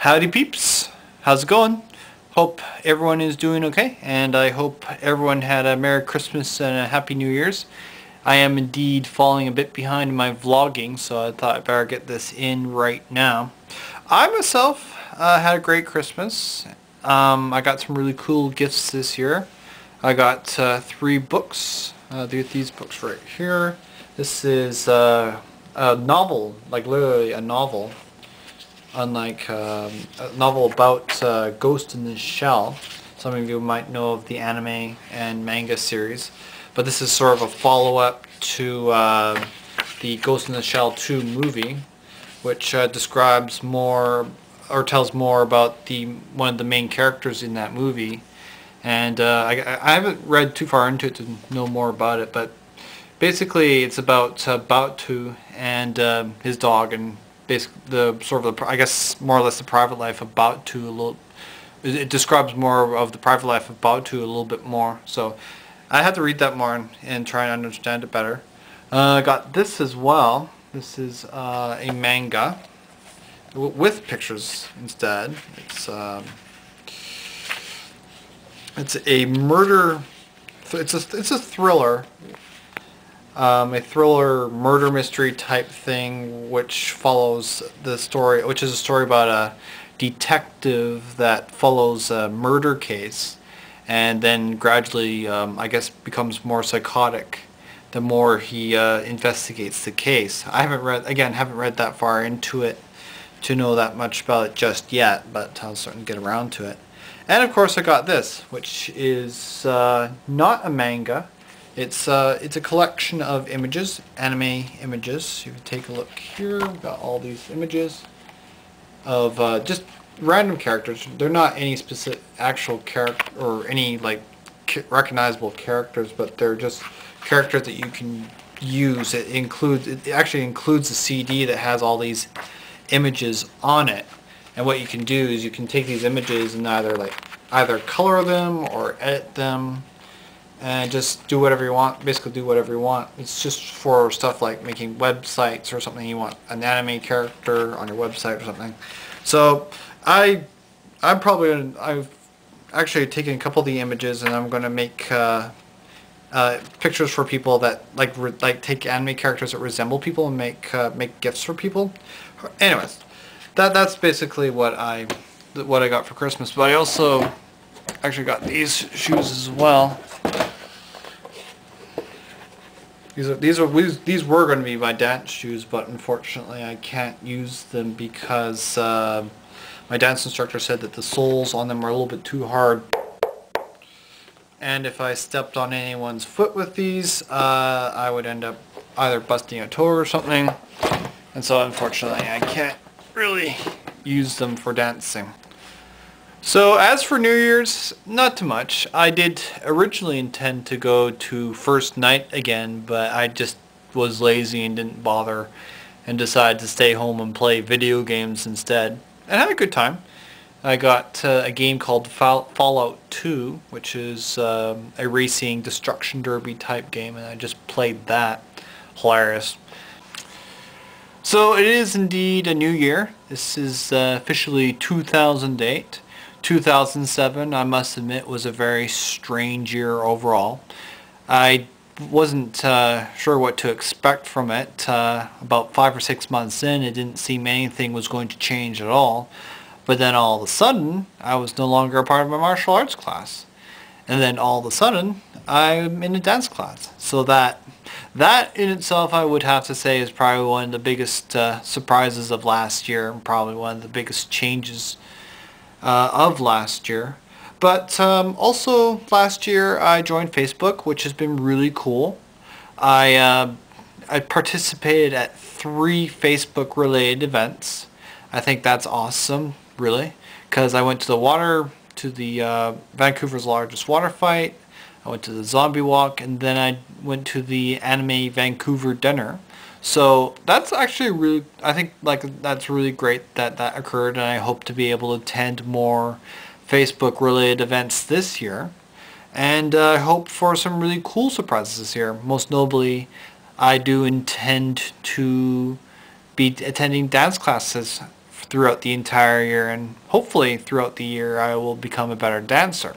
Howdy peeps, how's it going? Hope everyone is doing okay, and I hope everyone had a Merry Christmas and a Happy New Year's. I am indeed falling a bit behind in my vlogging, so I thought I'd better get this in right now. I myself had a great Christmas. I got some really cool gifts this year. I got 3 books. These books right here. This is a novel, like literally a novel. Unlike a novel about Ghost in the Shell. Some of you might know of the anime and manga series, but this is sort of a follow-up to the Ghost in the Shell 2 movie, which describes more or tells more about one of the main characters in that movie. And I haven't read too far into it to know more about it, but basically it's about Baotu and his dog, and I guess more or less the private life of Baotu a little. It describes more of the private life of Baotu a little bit more. So I had to read that more and try and understand it better. I got this as well. This is a manga with pictures instead. It's a murder. It's a thriller. A thriller murder mystery type thing, which follows the story, which is a story about a detective that follows a murder case and then gradually I guess becomes more psychotic the more he investigates the case. I haven't read that far into it to know that much about it just yet, but I'll starting to get around to it. And of course I got this, which is not a manga. It's a collection of images, anime images. You can take a look here. We've got all these images of just random characters. They're not any specific actual character or any like recognizable characters, but they're just characters that you can use. It actually includes a CD that has all these images on it. And what you can do is you can take these images and either color them or edit them. And just do whatever you want, basically do whatever you want. It's just for stuff like making websites or something. You want an anime character on your website or something. So I've actually taken a couple of the images and I'm going to make pictures for people that like take anime characters that resemble people and make gifts for people. Anyways, that's basically what I got for Christmas. But I also actually got these shoes as well. These were going to be my dance shoes, but unfortunately I can't use them because my dance instructor said that the soles on them are a little bit too hard, and if I stepped on anyone's foot with these, I would end up either busting a toe or something, and so unfortunately I can't really use them for dancing. So as for New Year's, not too much. I did originally intend to go to first night again, but I just was lazy and didn't bother and decided to stay home and play video games instead. And had a good time. I got a game called Fallout 2, which is a racing destruction derby type game, and I just played that. Hilarious. So it is indeed a new year. This is officially 2008. 2007, I must admit, was a very strange year overall. I wasn't sure what to expect from it. About 5 or 6 months in, it didn't seem anything was going to change at all. But then all of a sudden, I was no longer a part of my martial arts class. And then all of a sudden, I'm in a dance class. So that in itself, I would have to say, is probably one of the biggest surprises of last year, and probably one of the biggest changes of last year. But also last year I joined Facebook, which has been really cool. I participated at 3 Facebook related events. I think that's awesome, really, because I went to the Vancouver's largest water fight, I went to the zombie walk, and then I went to the Anime Vancouver dinner. So that's actually really, I think that's really great that that occurred, and I hope to be able to attend more Facebook related events this year. And I hope for some really cool surprises this year. Most notably, I do intend to be attending dance classes throughout the entire year, and hopefully throughout the year I will become a better dancer.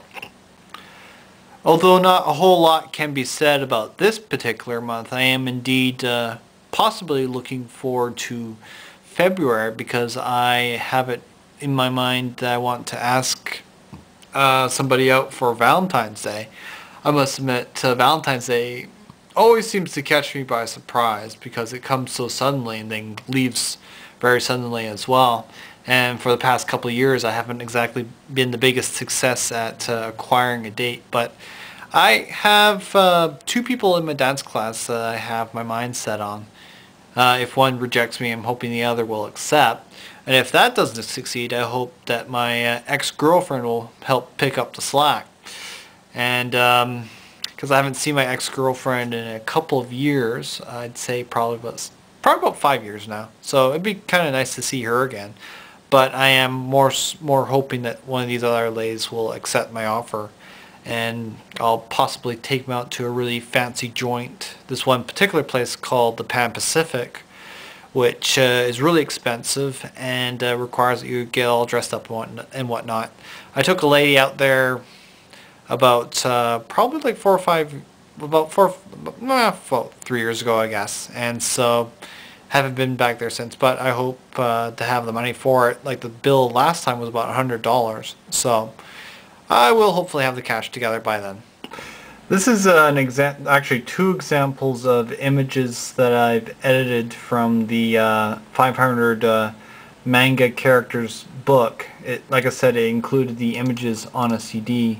Although not a whole lot can be said about this particular month, I am indeed possibly looking forward to February, because I have it in my mind that I want to ask somebody out for Valentine's Day. I must admit, Valentine's Day always seems to catch me by surprise because it comes so suddenly and then leaves very suddenly as well. And for the past couple of years I haven't exactly been the biggest success at acquiring a date, but I have 2 people in my dance class that I have my mind set on. If one rejects me, I'm hoping the other will accept. And if that doesn't succeed, I hope that my ex-girlfriend will help pick up the slack. And because I haven't seen my ex-girlfriend in a couple of years, I'd say probably about 5 years now. So it'd be kind of nice to see her again. But I am more hoping that one of these other ladies will accept my offer, and I'll possibly take them out to a really fancy joint. This one particular place called the Pan Pacific, which is really expensive and requires that you get all dressed up and whatnot. I took a lady out there about probably like 3 years ago, I guess, and so haven't been back there since. But I hope to have the money for it. Like, the bill last time was about $100, so I will hopefully have the cash together by then. This is actually 2 examples of images that I've edited from the 500 manga characters book. Like I said, it included the images on a CD.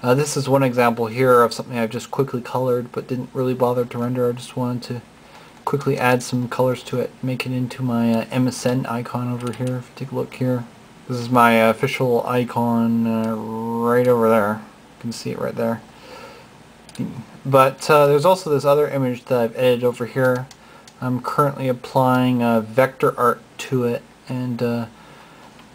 This is one example here of something I've just quickly colored but didn't really bother to render. I just wanted to quickly add some colors to it, make it into my MSN icon over here. If you take a look here, this is my official icon right over there. You can see it right there. But there's also this other image that I've edited over here. I'm currently applying vector art to it, and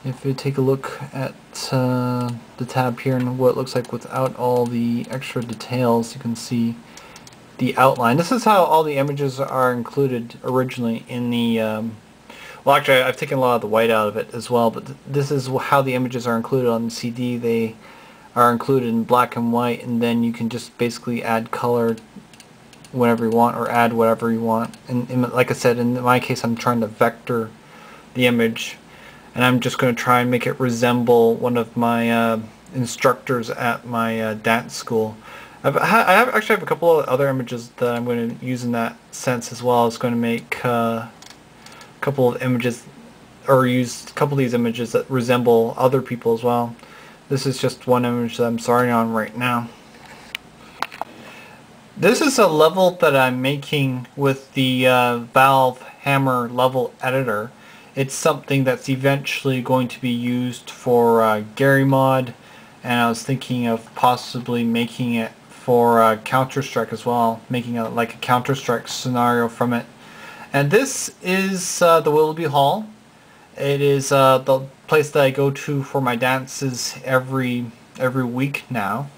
if you take a look at the tab here and what it looks like without all the extra details, you can see the outline. This is how all the images are included originally in the well, actually I've taken a lot of the white out of it as well, but this is how the images are included on the CD. They are included in black and white, and then you can just basically add color whenever you want, or add whatever you want. And like I said, in my case I'm trying to vector the image, and I'm just going to try and make it resemble one of my instructors at my dance school. I actually have a couple of other images that I'm going to use in that sense as well. I was going to make a couple of images, or use a couple of these images that resemble other people as well. This is just one image that I'm starting on right now. This is a level that I'm making with the Valve Hammer level editor. It's something that's eventually going to be used for Gary Mod, and I was thinking of possibly making it for Counter-Strike as well, making like a Counter-Strike scenario from it. And this is the Willoughby Hall. It is the place that I go to for my dances every week now.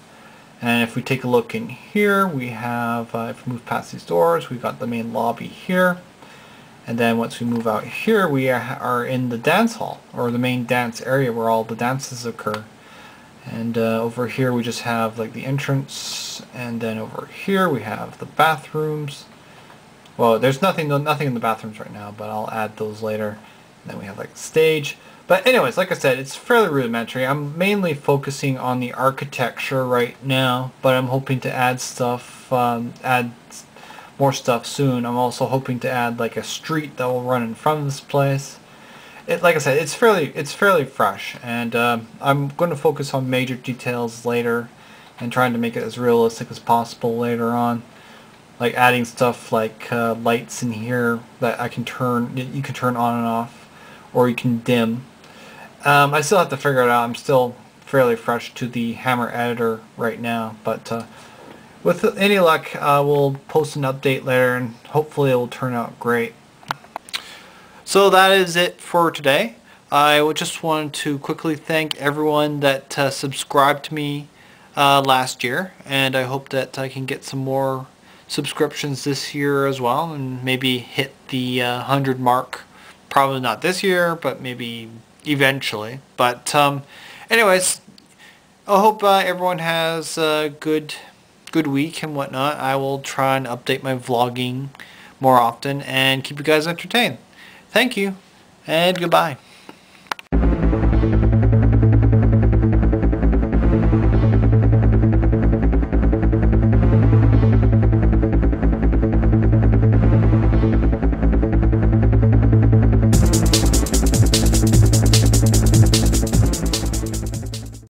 And if we take a look in here, we have, if we move past these doors, we've got the main lobby here. And then once we move out here, we are in the dance hall, or the main dance area where all the dances occur. And over here we just have like the entrance, and then over here we have the bathrooms. Well, there's nothing in the bathrooms right now, but I'll add those later. And then we have like the stage. But anyways, like I said, it's fairly rudimentary. I'm mainly focusing on the architecture right now, but I'm hoping to add stuff, add more stuff soon. I'm also hoping to add like a street that will run in front of this place. Like I said, it's fairly fresh, and I'm going to focus on major details later and trying to make it as realistic as possible later on, like adding stuff like lights in here that you can turn on and off, or you can dim. I still have to figure it out. I'm still fairly fresh to the Hammer editor right now, but with any luck, we'll post an update later, and hopefully it will turn out great. So that is it for today. I just wanted to quickly thank everyone that subscribed to me last year, and I hope that I can get some more subscriptions this year as well, and maybe hit the 100 mark Probably not this year, but maybe eventually. But anyways, I hope everyone has a good week and whatnot. I will try and update my vlogging more often and keep you guys entertained. Thank you, and goodbye.